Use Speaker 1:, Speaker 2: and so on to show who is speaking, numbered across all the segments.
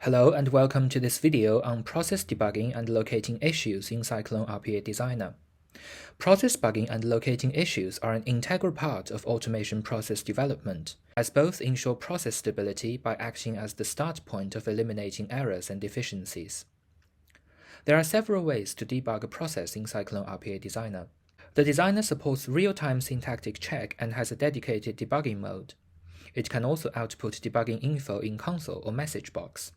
Speaker 1: Hello and welcome to this video on process debugging and locating issues in Cyclone RPA Designer. Process bugging and locating issues are an integral part of automation process development, as both ensure process stability by acting as the start point of eliminating errors and deficiencies. There are several ways to debug a process in Cyclone RPA Designer. The designer supports real-time syntactic check and has a dedicated debugging mode. It can also output debugging info in console or message box.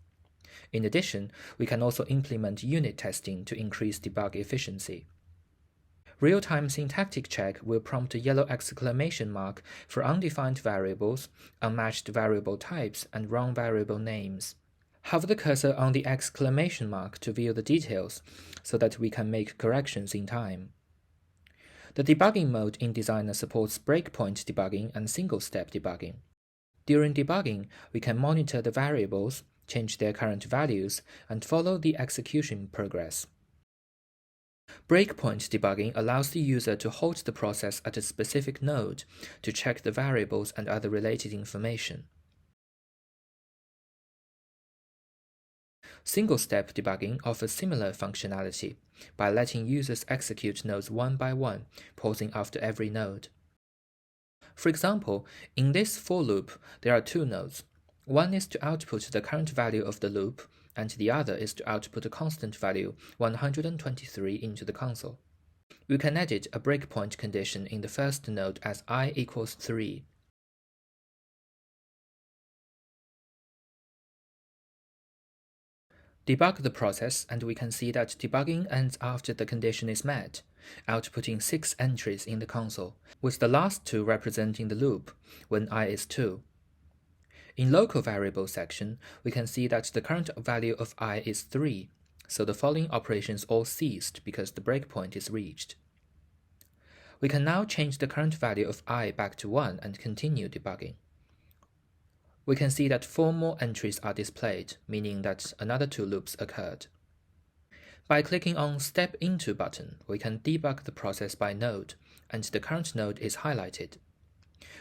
Speaker 1: In addition, we can also implement unit testing to increase debug efficiency. Real-time syntactic check will prompt a yellow exclamation mark for undefined variables, unmatched variable types, and wrong variable names. Hover the cursor on the exclamation mark to view the details so that we can make corrections in time. The debugging mode in Designer supports breakpoint debugging and single-step debugging. During debugging, we can monitor the variables, change their current values, and follow the execution progress. Breakpoint debugging allows the user to halt the process at a specific node to check the variables and other related information. Single-step debugging offers similar functionality by letting users execute nodes one by one, pausing after every node. For example, in this for loop, there are two nodes. One is to output the current value of the loop, and the other is to output a constant value 123 into the console. We can edit a breakpoint condition in the first node as I equals 3. Debug the process, and we can see that debugging ends after the condition is met, outputting 6 entries in the console, with the last 2 representing the loop when I is 2. In local variable section, we can see that the current value of I is 3, so the following operations all ceased because the breakpoint is reached. We can now change the current value of I back to 1 and continue debugging. We can see that 4 more entries are displayed, meaning that another 2 loops occurred. By clicking on Step Into button, we can debug the process by node, and the current node is highlighted.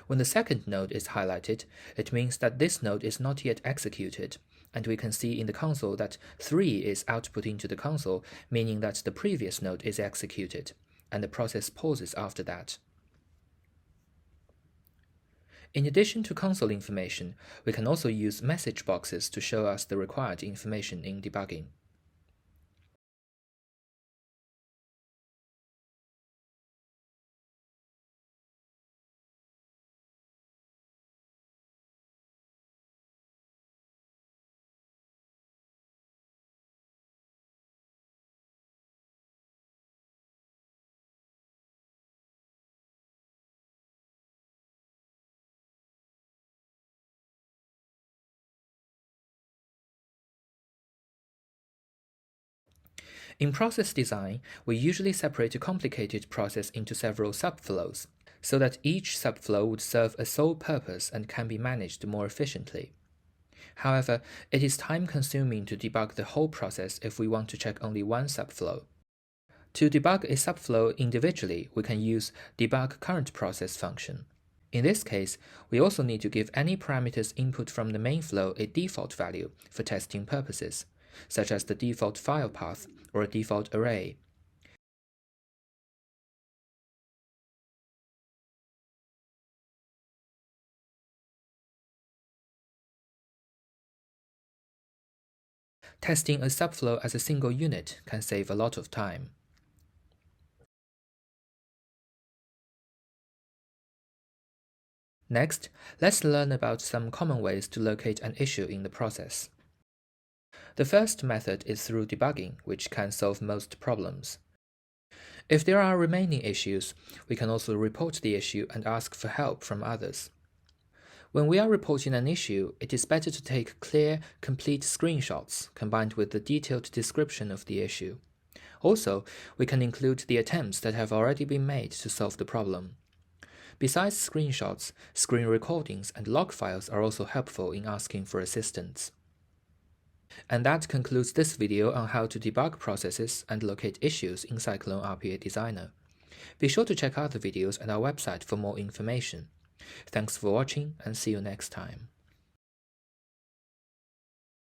Speaker 1: When the second node is highlighted, it means that this node is not yet executed, and we can see in the console that 3 is output into the console, meaning that the previous node is executed, and the process pauses after that. In addition to console information, we can also use message boxes to show us the required information in debugging. In process design, we usually separate a complicated process into several subflows, so that each subflow would serve a sole purpose and can be managed more efficiently. However, it is time-consuming to debug the whole process if we want to check only one subflow. To debug a subflow individually, we can use Debug Current Process function. In this case, we also need to give any parameters input from the main flow a default value for testing purposes, such as the default file path or a default array. Testing a subflow as a single unit can save a lot of time. Next, let's learn about some common ways to locate an issue in the process. The first method is through debugging, which can solve most problems. If there are remaining issues, we can also report the issue and ask for help from others. When we are reporting an issue, it is better to take clear, complete screenshots combined with the detailed description of the issue. Also, we can include the attempts that have already been made to solve the problem. Besides screenshots, screen recordings and log files are also helpful in asking for assistance. And that concludes this video on how to debug processes and locate issues in Cyclone RPA Designer. Be sure to check out the videos at our website for more information. Thanks for watching and see you next time.